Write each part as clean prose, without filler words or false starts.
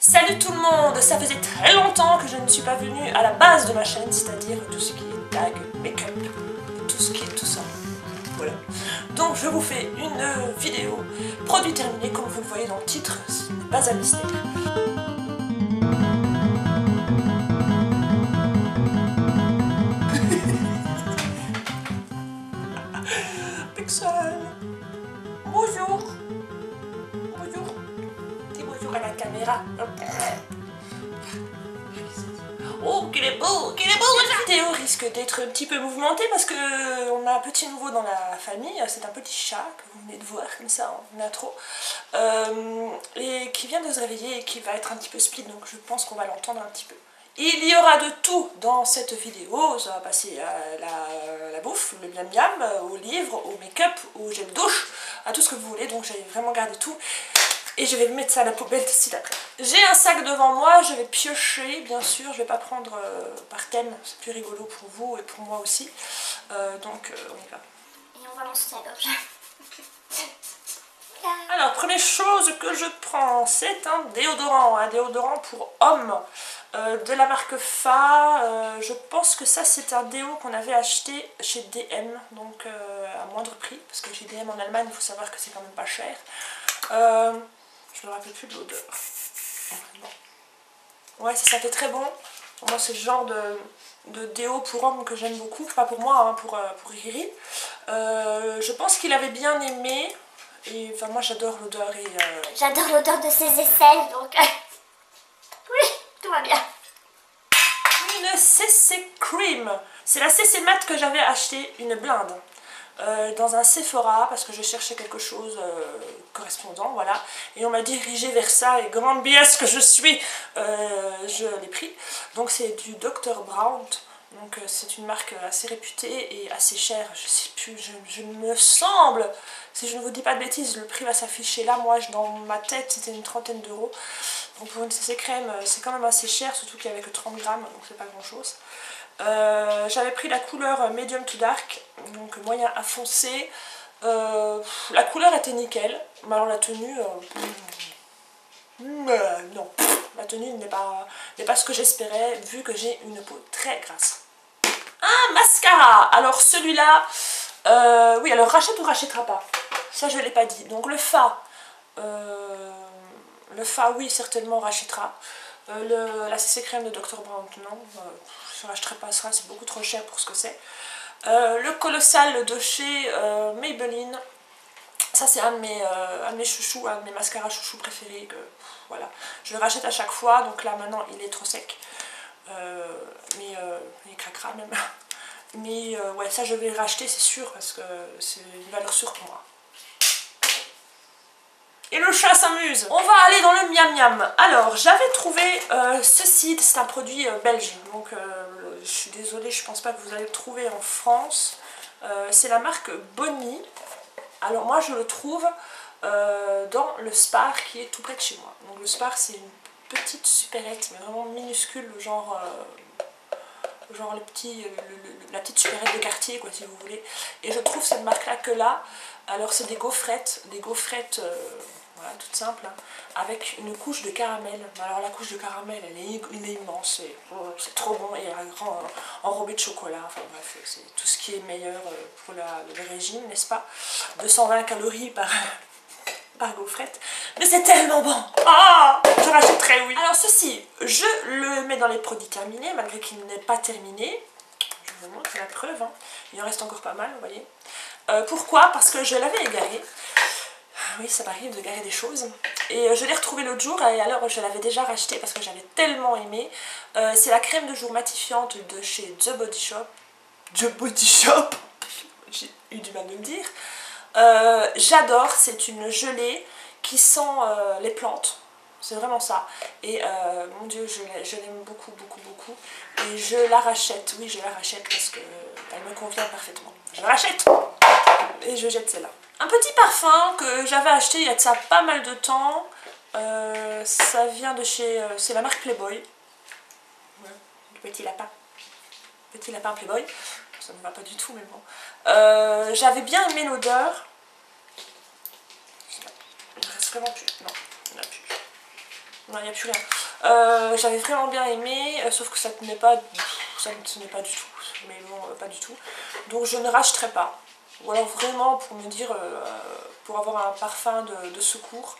Salut tout le monde, ça faisait très longtemps que je ne suis pas venue à la base de ma chaîne, c'est-à-dire tout ce qui est tag, make-up, tout ce qui est tout ça. Voilà. Donc je vous fais une vidéo produit terminé, comme vous le voyez dans le titre, ce n'est pas un mystère. Pixel, bonjour. Bonjour. Dis bonjour à la caméra. Oh, qu'il est beau, qu'il est beau! La vidéo risque d'être un petit peu mouvementée parce que on a un petit nouveau dans la famille. C'est un petit chat que vous venez de voir comme ça en intro, et qui vient de se réveiller et qui va être un petit peu split, donc je pense qu'on va l'entendre un petit peu. Il y aura de tout dans cette vidéo, ça va passer à la bouffe, le miam miam, au livre, au make-up, au gel douche, à tout ce que vous voulez, donc j'ai vraiment gardé tout. Et je vais mettre ça à la poubelle d'ici d'après. J'ai un sac devant moi, je vais piocher, bien sûr, je vais pas prendre par thème, c'est plus rigolo pour vous et pour moi aussi. Donc on y va. Et on va lancer la gorge. Alors, première chose que je prends, c'est un déodorant pour homme de la marque Fa. Je pense que ça c'est un déo qu'on avait acheté chez DM, donc à moindre prix, parce que chez DM en Allemagne, il faut savoir que c'est quand même pas cher. Je me rappelle plus de l'odeur. Ouais, ça fait très bon. Moi, c'est le genre de déo pour homme que j'aime beaucoup. Pas pour moi, hein, pour Riri. Je pense qu'il avait bien aimé. Et enfin, moi, j'adore l'odeur. Et J'adore l'odeur de ses aisselles, donc oui, tout va bien. une CC Cream. C'est la CC Matte que j'avais acheté, une blinde. Dans un Sephora parce que je cherchais quelque chose correspondant, voilà, et on m'a dirigé vers ça et grande biaise que je suis, je l'ai pris. Donc c'est du Dr Brown, donc c'est une marque assez réputée et assez chère, je sais plus, je me semble, si je ne vous dis pas de bêtises, le prix va s'afficher là, moi dans ma tête c'était une trentaine d'euros, donc pour une CC crème c'est quand même assez cher, surtout qu'il n'y avait que 30 grammes, donc c'est pas grand chose. J'avais pris la couleur medium to dark, donc moyen à foncé. La couleur était nickel, mais alors la tenue, non, la tenue n'est pas ce que j'espérais vu que j'ai une peau très grasse. Un mascara, alors celui-là, oui, alors rachète ou rachètera pas, ça je l'ai pas dit. Donc le Fa oui certainement rachètera. La CC crème de Dr Brown, non, je ne rachèterai pas ça, c'est beaucoup trop cher pour ce que c'est. Le colossal de chez Maybelline, ça c'est un de mes chouchous, un de mes mascaras chouchous préférés, voilà. Je le rachète à chaque fois, donc là maintenant il est trop sec, mais il craquera même. Mais ouais, ça je vais le racheter, c'est sûr, parce que c'est une valeur sûre pour moi. Et le chat s'amuse. On va aller dans le miam miam. Alors, j'avais trouvé ceci, c'est un produit belge. Donc, je suis désolée, je pense pas que vous allez le trouver en France. C'est la marque Bonnie. Alors, moi, je le trouve dans le Spar qui est tout près de chez moi. Donc, le Spar, c'est une petite supérette, mais vraiment minuscule, genre la petite supérette de quartier, quoi, si vous voulez. Et je trouve cette marque-là que là. Alors, c'est des gaufrettes. Voilà, toute simple, hein, avec une couche de caramel. Alors la couche de caramel, elle est immense, c'est trop bon, et enrobé de chocolat, enfin bref, c'est tout ce qui est meilleur pour le régime, n'est-ce pas? 220 calories par gaufrette, mais c'est tellement bon! Ah, je rachèterais, oui! Alors ceci, je le mets dans les produits terminés, malgré qu'il n'est pas terminé. Je vous montre la preuve, hein. Il en reste encore pas mal, vous voyez. Pourquoi? Parce que je l'avais égaré. Oui, ça m'arrive de garer des choses. Et je l'ai retrouvé l'autre jour, et alors je l'avais déjà racheté parce que j'avais tellement aimé. C'est la crème de jour matifiante de chez The Body Shop. The Body Shop, j'ai eu du mal de me dire. J'adore, c'est une gelée qui sent les plantes. C'est vraiment ça. Et mon Dieu, je l'aime beaucoup, beaucoup, beaucoup. Et je la rachète, oui, je la rachète parce qu'elle me convient parfaitement. Je la rachète et je jette celle-là. Un petit parfum que j'avais acheté il y a de ça pas mal de temps. Ça vient de chez... c'est la marque Playboy. Ouais, le petit lapin. Petit lapin Playboy. Ça ne va pas du tout, mais bon. J'avais bien aimé l'odeur. Il ne reste vraiment plus. Non, il n'y en a plus. Non, il n'y a plus rien. J'avais vraiment bien aimé, sauf que ça ne tenait pas, ça ne tenait pas du tout. Mais bon, pas du tout. Donc je ne rachèterai pas. Ou alors vraiment pour me dire, pour avoir un parfum de secours.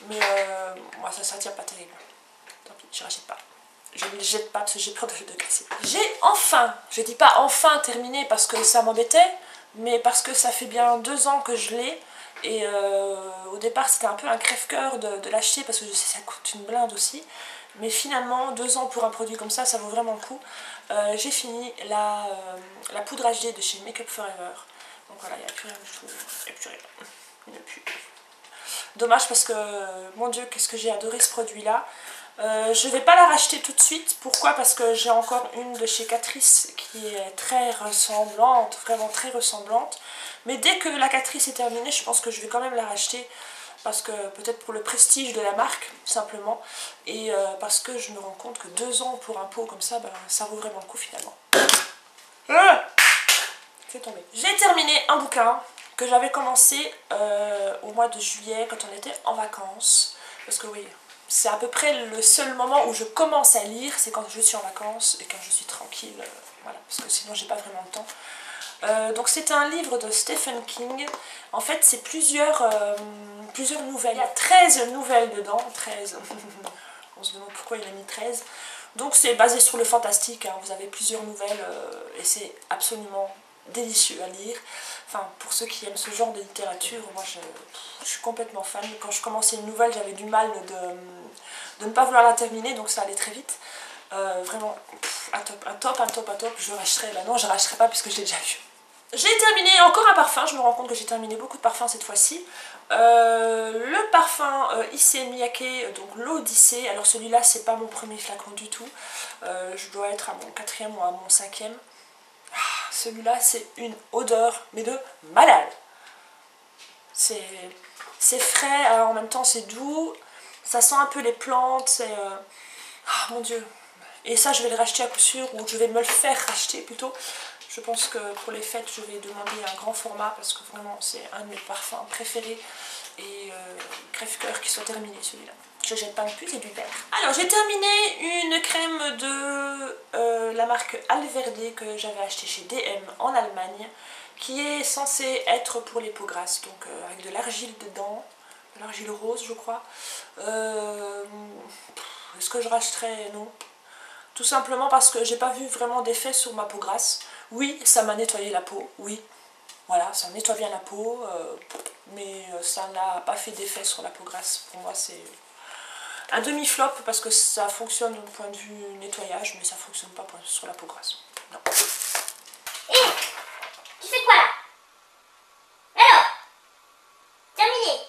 Mais moi ça tient pas terrible. Tant pis, je rachète pas. Je ne les jette pas parce que j'ai peur de casser. J'ai enfin, je dis pas enfin terminé parce que ça m'embêtait, mais parce que ça fait bien 2 ans que je l'ai. Et au départ c'était un peu un crève-cœur de l'acheter parce que je sais que ça coûte une blinde aussi. Mais finalement 2 ans pour un produit comme ça vaut vraiment le coup. J'ai fini la poudre HD de chez Make Up Forever. Donc voilà, il n'y a plus rien du tout. Il n'y a plus rien. Il n'y a plus. Dommage parce que, mon Dieu, qu'est-ce que j'ai adoré ce produit-là. Je ne vais pas la racheter tout de suite. Pourquoi? Parce que j'ai encore une de chez Catrice qui est très ressemblante, vraiment très ressemblante. Mais dès que la Catrice est terminée, je pense que je vais quand même la racheter. Parce que peut-être pour le prestige de la marque, simplement. Et parce que je me rends compte que 2 ans pour un pot comme ça, ben, ça vaut vraiment le coup finalement. C'est tombé. J'ai terminé un bouquin que j'avais commencé au mois de juillet quand on était en vacances. Parce que oui, c'est à peu près le seul moment où je commence à lire, c'est quand je suis en vacances et quand je suis tranquille. Voilà, parce que sinon j'ai pas vraiment le temps. Donc c'est un livre de Stephen King. En fait c'est plusieurs nouvelles. Il y a 13 nouvelles dedans. 13. On se demande pourquoi il a mis 13. Donc c'est basé sur le fantastique. Hein. Vous avez plusieurs nouvelles et c'est absolument délicieux à lire. Enfin, pour ceux qui aiment ce genre de littérature, moi je suis complètement fan. Quand je commençais une nouvelle, j'avais du mal de ne pas vouloir la terminer, donc ça allait très vite. Vraiment, un top. Je rachèterai, bah non, je rachèterai pas puisque je l'ai déjà vu. J'ai terminé encore un parfum, je me rends compte que j'ai terminé beaucoup de parfums cette fois-ci. Le parfum Issey Miyake, donc l'Odyssée. Alors celui-là, c'est pas mon premier flacon du tout. Je dois être à mon 4e ou à mon 5e. Celui-là, c'est une odeur, mais de malade. C'est frais, alors en même temps c'est doux. Ça sent un peu les plantes, c'est... Oh mon Dieu. Et ça, je vais le racheter à coup sûr, ou je vais me le faire racheter plutôt. Je pense que pour les fêtes, je vais demander un grand format parce que vraiment, c'est un de mes parfums préférés. Et crève-cœur qui soit terminé celui-là. Je jette pas non plus, c'est du vert. Alors, j'ai terminé une crème de la marque Alverde que j'avais acheté chez DM en Allemagne, qui est censée être pour les peaux grasses, donc avec de l'argile dedans, de l'argile rose, je crois. Est-ce que je rachèterais? Non. Tout simplement parce que j'ai pas vu vraiment d'effet sur ma peau grasse. Oui, ça m'a nettoyé la peau, oui. Voilà, ça nettoie bien la peau, mais ça n'a pas fait d'effet sur la peau grasse. Pour moi, c'est un demi-flop parce que ça fonctionne du point de vue nettoyage, mais ça fonctionne pas sur la peau grasse. Non. Hé, tu fais quoi là? Alors, terminé.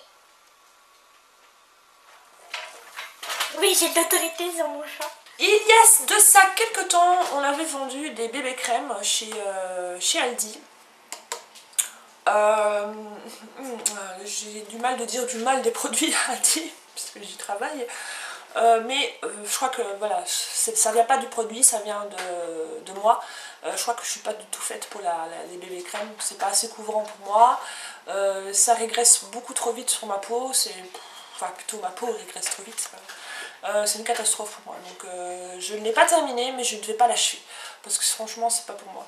Oui, j'ai de l'autorité sur mon chat. Il y a de ça quelques temps, on avait vendu des bébés crèmes chez Aldi. J'ai du mal de dire du mal des produits Aldi, parce que j'y travaille. Mais je crois que voilà, ça vient pas du produit, ça vient de moi. Je crois que je suis pas du tout faite pour les bébés crèmes, c'est pas assez couvrant pour moi. Ça régresse beaucoup trop vite sur ma peau, enfin plutôt ma peau régresse trop vite. C'est une catastrophe pour moi, donc je ne l'ai pas terminé, mais je ne vais pas l'achever parce que franchement c'est pas pour moi,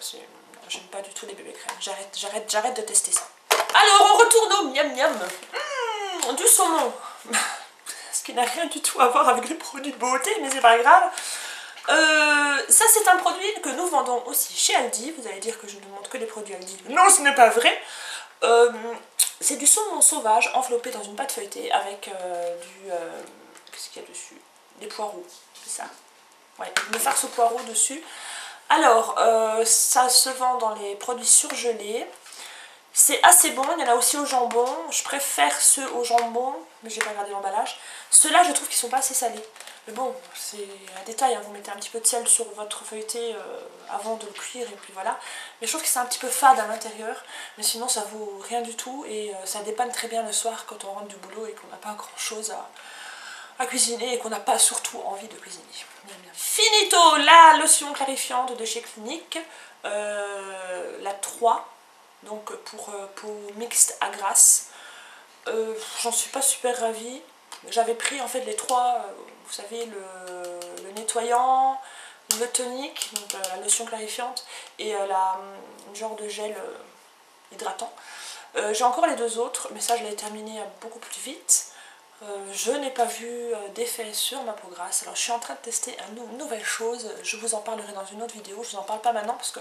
j'aime pas du tout les bébés crèmes, j'arrête de tester ça. Alors on retourne au miam miam. Du saumon, ce qui n'a rien du tout à voir avec les produits de beauté, mais c'est pas grave. Ça c'est un produit que nous vendons aussi chez Aldi. Vous allez dire que je ne montre que les produits Aldi, non ce n'est pas vrai. C'est du saumon sauvage enveloppé dans une pâte feuilletée avec qu'est-ce qu'il y a dessus? Des poireaux, c'est ça. Ouais, une farce aux poireaux dessus. Alors, ça se vend dans les produits surgelés. C'est assez bon, il y en a aussi au jambon. Je préfère ceux au jambon, mais j'ai pas regardé l'emballage. Ceux-là, je trouve qu'ils sont pas assez salés. Mais bon, c'est un détail, hein. Vous mettez un petit peu de sel sur votre feuilleté avant de le cuire, et puis voilà. Mais je trouve que c'est un petit peu fade à l'intérieur. Mais sinon, ça vaut rien du tout, et ça dépanne très bien le soir quand on rentre du boulot et qu'on n'a pas grand-chose à cuisiner et qu'on n'a pas surtout envie de cuisiner. Bien, bien. Finito, la lotion clarifiante de chez Clinique, la 3, donc pour peau mixte à grasse. J'en suis pas super ravie. J'avais pris en fait les 3 vous savez, le nettoyant, le tonique, donc la lotion clarifiante, et une genre de gel hydratant. J'ai encore les deux autres, mais ça je l'ai terminé beaucoup plus vite. Je n'ai pas vu d'effet sur ma peau grasse, alors je suis en train de tester une nouvelle chose, je vous en parlerai dans une autre vidéo, je vous en parle pas maintenant parce que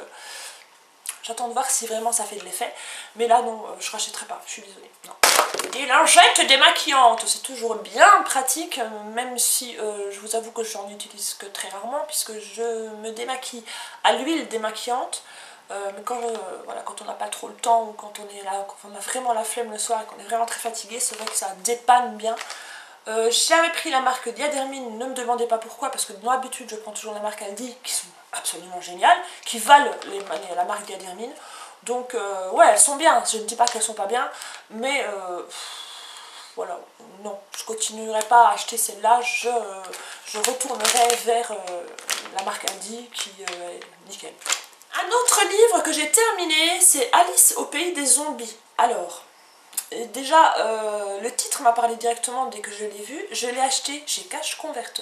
j'attends de voir si vraiment ça fait de l'effet, mais là non, je rachèterai pas, je suis désolée, non. Des lingettes démaquillantes, c'est toujours bien pratique, même si je vous avoue que j'en utilise que très rarement, puisque je me démaquille à l'huile démaquillante. Mais voilà, quand on n'a pas trop le temps, ou quand on est là, quand on a vraiment la flemme le soir et qu'on est vraiment très fatigué, c'est vrai que ça dépanne bien. J'avais pris la marque Diadermine, ne me demandez pas pourquoi, parce que d'habitude je prends toujours la marque Aldi, qui sont absolument géniales, qui valent la marque Diadermine. Donc ouais, elles sont bien, je ne dis pas qu'elles sont pas bien, mais voilà, non, je continuerai pas à acheter celle-là, je retournerai vers la marque Aldi qui est nickel. Un autre livre que j'ai terminé, c'est Alice au pays des zombies. Alors, déjà, le titre m'a parlé directement dès que je l'ai vu. Je l'ai acheté chez Cash Converter.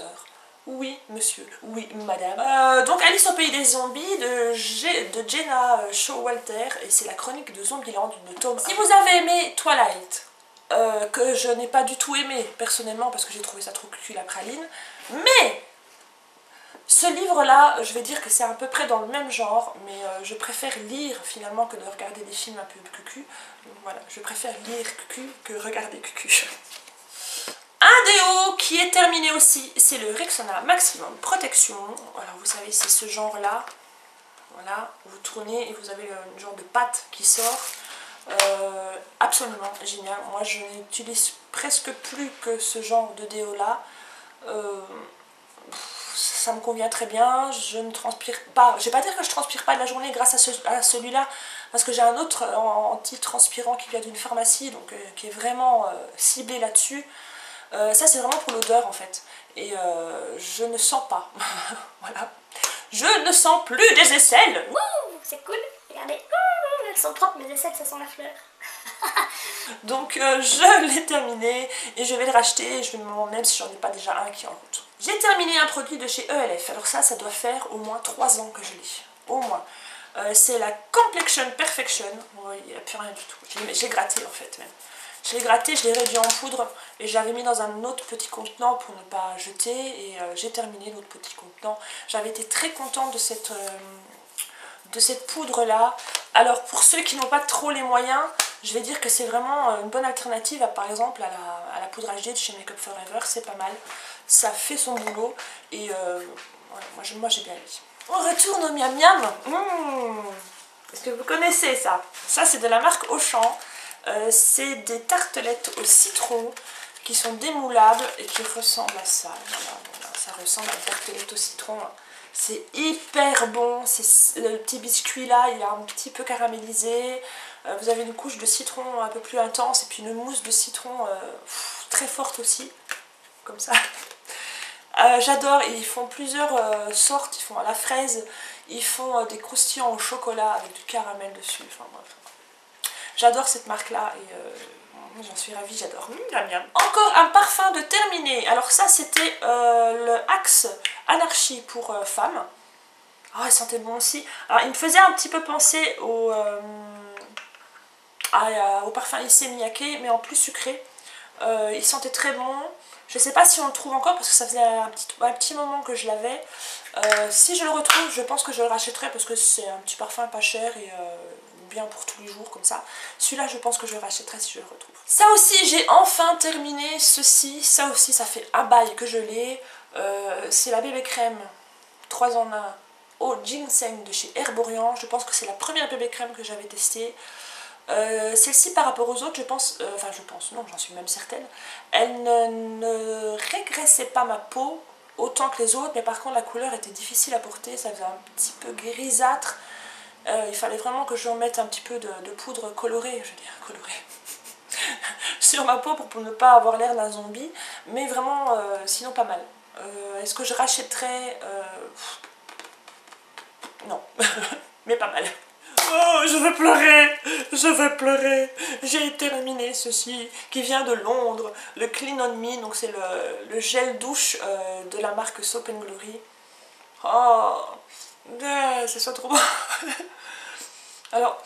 Oui, monsieur. Oui, madame. Donc, Alice au pays des zombies de Jenna Showalter. Et c'est la chronique de Zombieland de Tom. Si vous avez aimé Twilight, que je n'ai pas du tout aimé personnellement parce que j'ai trouvé ça trop cucu la praline, mais ce livre-là, je vais dire que c'est à peu près dans le même genre, mais je préfère lire finalement que de regarder des films un peu cucu. Donc voilà, je préfère lire cucu que regarder cucu. Un déo qui est terminé aussi, c'est le Rexona Maximum Protection. Alors vous savez, c'est ce genre-là. Voilà, vous tournez et vous avez une genre de pâte qui sort. Absolument génial. Moi, je n'utilise presque plus que ce genre de déo-là. Ça me convient très bien, je ne transpire pas, je vais pas dire que je transpire pas de la journée grâce à celui-là, parce que j'ai un autre anti-transpirant qui vient d'une pharmacie, donc qui est vraiment ciblé là-dessus. Ça c'est vraiment pour l'odeur en fait, et je ne sens pas, voilà. Je ne sens plus des aisselles. Wouh, c'est cool, regardez, elles sont propres, mes aisselles, ça sent la fleur. Donc je l'ai terminé et je vais le racheter, je vais me demander même si j'en ai pas déjà un qui est en route. J'ai terminé un produit de chez ELF, alors ça doit faire au moins 3 ans que je l'ai, au moins. C'est la Complexion Perfection, bon, il n'y a plus rien du tout, j'ai gratté en fait même. Je l'ai gratté, je l'ai réduit en poudre et je l'avais mis dans un autre petit contenant pour ne pas jeter et j'ai terminé l'autre petit contenant. J'avais été très contente de cette poudre là. Alors pour ceux qui n'ont pas trop les moyens, je vais dire que c'est vraiment une bonne alternative par exemple à la poudre HD de chez Make Up Forever, c'est pas mal, ça fait son boulot et voilà, moi j'ai bien aimé. On retourne au miam miam. Est-ce que vous connaissez ça? Ça c'est de la marque Auchan, c'est des tartelettes au citron qui sont démoulables et qui ressemblent à ça. Voilà, ça ressemble à une tartelette au citron. C'est hyper bon, le petit biscuit là, il est un petit peu caramélisé. Vous avez une couche de citron un peu plus intense et puis une mousse de citron très forte aussi, comme ça. J'adore, ils font plusieurs sortes, ils font à la fraise, ils font des croustillants au chocolat avec du caramel dessus, enfin bref. J'adore cette marque là et j'en suis ravie, j'adore. Miam miam. Encore un parfum de terminé. Alors ça c'était le Axe Anarchie pour femmes. Oh, il sentait bon aussi. Alors il me faisait un petit peu penser au parfum Issey Miyake, mais en plus sucré. Il sentait très bon. Je sais pas si on le trouve encore parce que ça faisait un petit moment que je l'avais. Si je le retrouve, je pense que je le rachèterai parce que c'est un petit parfum pas cher et bien pour tous les jours comme ça. Celui-là, je pense que je le rachèterai si je le retrouve. Ça aussi, j'ai enfin terminé ceci. Ça aussi, ça fait un bail que je l'ai. C'est la bébé crème 3 en 1 au ginseng de chez Herborian. Je pense que c'est la première bébé crème que j'avais testée. Celle-ci par rapport aux autres, je pense, non, j'en suis même certaine, elle ne régressait pas ma peau autant que les autres, mais par contre la couleur était difficile à porter, ça faisait un petit peu grisâtre. Il fallait vraiment que je mette un petit peu de poudre colorée, je veux dire colorée, sur ma peau pour ne pas avoir l'air d'un zombie, mais vraiment, sinon pas mal. Est-ce que je rachèterais non, mais pas mal. Oh, je vais pleurer, je vais pleurer. J'ai terminé ceci qui vient de Londres, le Clean On Me, donc c'est le gel douche de la marque Soap & Glory. Oh, c'est ça trop bon. Alors,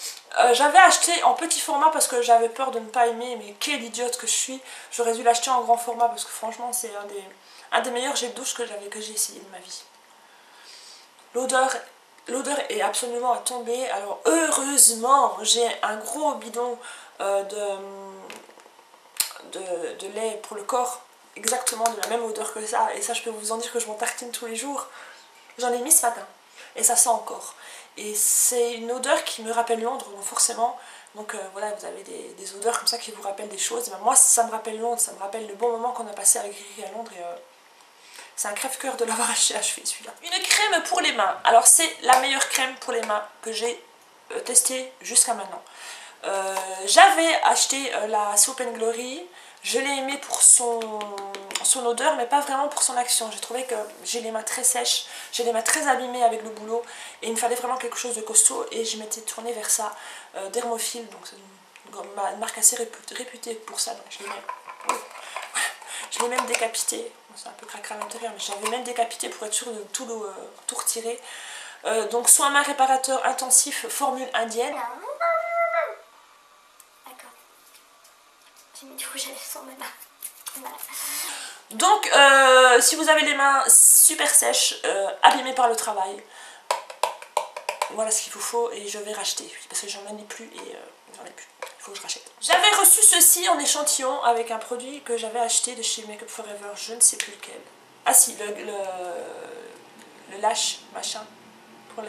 j'avais acheté en petit format parce que j'avais peur de ne pas aimer, mais quelle idiote que je suis. J'aurais dû l'acheter en grand format parce que franchement c'est un des meilleurs gels douche que j'ai essayé de ma vie. L'odeur est absolument à tomber. Alors heureusement, j'ai un gros bidon de lait pour le corps, exactement de la même odeur que ça. Et ça, je peux vous en dire que je m'en tartine tous les jours. J'en ai mis ce matin. Et ça sent encore. Et c'est une odeur qui me rappelle Londres, donc forcément. Donc voilà, vous avez des odeurs comme ça qui vous rappellent des choses. Ben, moi, ça me rappelle Londres, ça me rappelle le bon moment qu'on a passé avec Riri à Londres. Et c'est un crève-cœur de l'avoir acheté celui-là. Une crème pour les mains. Alors c'est la meilleure crème pour les mains que j'ai testée jusqu'à maintenant. J'avais acheté la Soap & Glory. Je l'ai aimée pour son odeur, mais pas vraiment pour son action. J'ai trouvé que j'ai les mains très sèches, j'ai les mains très abîmées avec le boulot, et il me fallait vraiment quelque chose de costaud, et je m'étais tournée vers ça. Dermophile, donc c'est une marque assez réputée pour ça, donc je l'ai même décapité. C'est un peu cracra à l'intérieur, mais j'avais même décapité pour être sûre de tout retirer. Donc soin main réparateur intensif, formule indienne. D'accord. J'ai mis du rouge à lèvres sur mes mains. Voilà. Donc si vous avez les mains super sèches, abîmées par le travail, voilà ce qu'il vous faut, et je vais racheter parce que j'en ai plus et j'en ai plus. Il faut que je rachète. J'avais reçu ceci en échantillon avec un produit que j'avais acheté de chez Make Up For Ever, je ne sais plus lequel. Ah si, le lash machin pour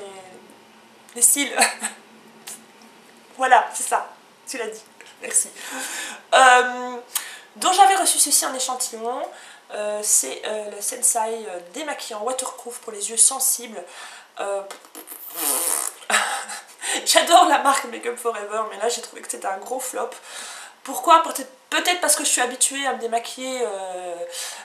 les cils. Voilà, c'est ça, tu l'as dit, merci. Donc j'avais reçu ceci en échantillon. C'est le Sensai démaquillant waterproof pour les yeux sensibles. J'adore la marque Make Up For Ever, mais là j'ai trouvé que c'était un gros flop. Pourquoi? Peut-être parce que je suis habituée à me démaquiller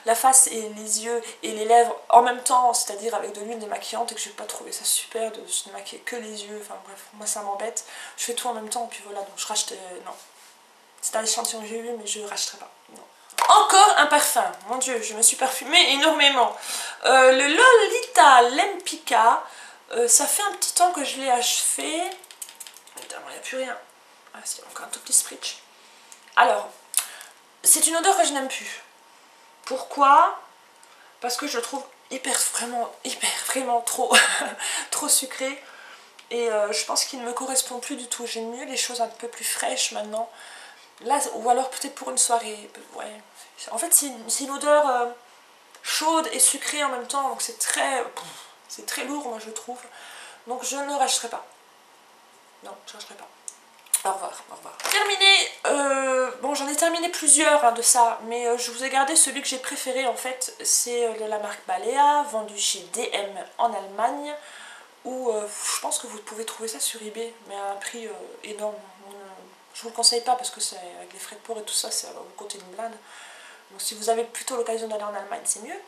la face et les yeux et les lèvres en même temps, c'est-à-dire avec de l'huile démaquillante, et que je n'ai pas trouvé ça super de se démaquiller que les yeux. Enfin bref, moi ça m'embête. Je fais tout en même temps, et puis voilà, donc je rachète. Non. C'est un échantillon que j'ai eu, mais je ne rachèterai pas. Non. Encore un parfum. Mon dieu, je me suis parfumée énormément. Le Lolita Lempicka. Ça fait un petit temps que je l'ai achevé. Évidemment, il n'y a plus rien. Ah si, encore un tout petit spritz. Alors, c'est une odeur que je n'aime plus. Pourquoi? Parce que je le trouve vraiment trop, trop sucré. Et je pense qu'il ne me correspond plus du tout. J'aime mieux les choses un peu plus fraîches maintenant. Là, ou alors peut-être pour une soirée. Ouais. En fait, c'est une odeur chaude et sucrée en même temps. Donc c'est très lourd, moi je trouve. Donc je ne rachèterai pas. Non, je ne rachèterai pas. Au revoir, au revoir. Terminé, bon j'en ai terminé plusieurs de ça, mais je vous ai gardé celui que j'ai préféré en fait. C'est de la marque Balea, vendu chez DM en Allemagne. Où je pense que vous pouvez trouver ça sur eBay, mais à un prix énorme. Je vous le conseille pas parce que c'est avec les frais de port et tout ça, ça va vous coûter une blinde. Donc si vous avez plutôt l'occasion d'aller en Allemagne, c'est mieux.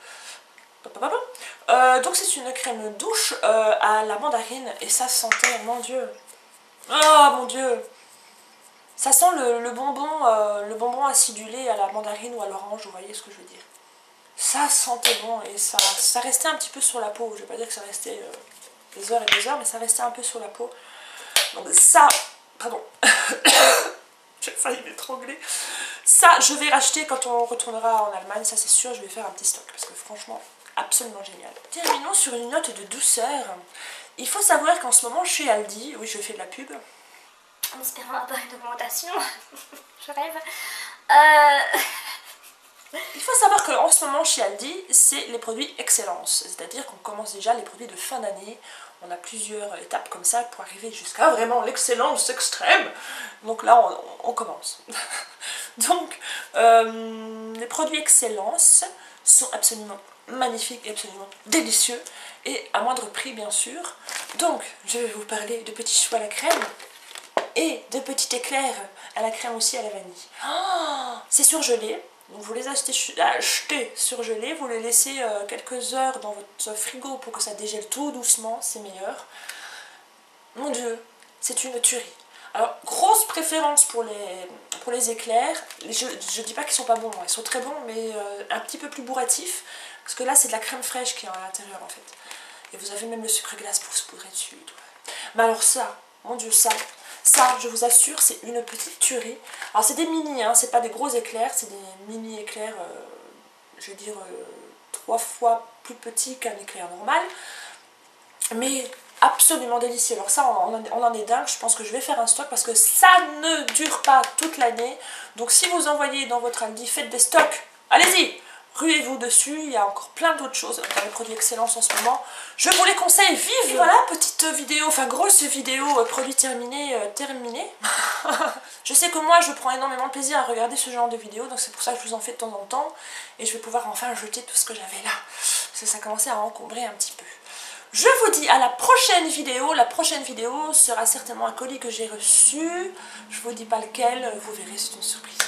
Donc c'est une crème douche à la mandarine, et ça sentait, mon dieu, oh mon dieu, ça sent le bonbon acidulé à la mandarine ou à l'orange, vous voyez ce que je veux dire. Ça sentait bon, et ça restait un petit peu sur la peau. Je vais pas dire que ça restait des heures et des heures, mais ça restait un peu sur la peau. Donc ça, pardon, j'ai failli m'étrangler. Ça, je vais racheter quand on retournera en Allemagne, ça c'est sûr, je vais faire un petit stock, parce que franchement, absolument génial. Terminons sur une note de douceur. Il faut savoir qu'en ce moment, chez Aldi, oui, je fais de la pub. En espérant avoir une augmentation, je rêve. Il faut savoir qu'en ce moment, chez Aldi, c'est les produits Excellence, c'est-à-dire qu'on commence déjà les produits de fin d'année. On a plusieurs étapes comme ça pour arriver jusqu'à vraiment l'excellence extrême. Donc là, on commence. Donc, les produits Excellence sont absolument magnifiques et absolument délicieux. Et à moindre prix, bien sûr. Donc, je vais vous parler de petits choux à la crème. Et de petits éclairs à la crème aussi à la vanille. Oh, c'est surgelé. Donc vous les achetez surgelés, vous les laissez quelques heures dans votre frigo pour que ça dégèle tout doucement, c'est meilleur. Mon dieu, c'est une tuerie. Alors, grosse préférence pour les éclairs. Je dis pas qu'ils sont pas bons, ils sont très bons, mais un petit peu plus bourratifs. Parce que là, c'est de la crème fraîche qui est à l'intérieur, en fait. Et vous avez même le sucre glace pour se poudrer dessus. Mais alors ça, mon Dieu, ça, je vous assure, c'est une petite tuerie. Alors, c'est des mini, hein, c'est pas des gros éclairs, c'est des mini éclairs, je vais dire, 3 fois plus petits qu'un éclair normal. Mais absolument délicieux. Alors ça, on en est dingue. Je pense que je vais faire un stock parce que ça ne dure pas toute l'année. Donc si vous envoyez dans votre Aldi, faites des stocks. Allez-y, ruez-vous dessus. Il y a encore plein d'autres choses dans les produits Excellence en ce moment. Je vous les conseille, vive. Et voilà, petite vidéo, enfin grosse vidéo, produit terminé. Je sais que moi, je prends énormément de plaisir à regarder ce genre de vidéos. Donc c'est pour ça que je vous en fais de temps en temps. Et je vais pouvoir enfin jeter tout ce que j'avais là. Parce que ça commençait à encombrer un petit peu. Je vous dis à la prochaine vidéo. La prochaine vidéo sera certainement un colis que j'ai reçu. Je vous dis pas lequel, vous verrez, c'est une surprise.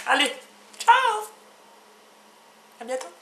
Allez, ciao! À bientôt!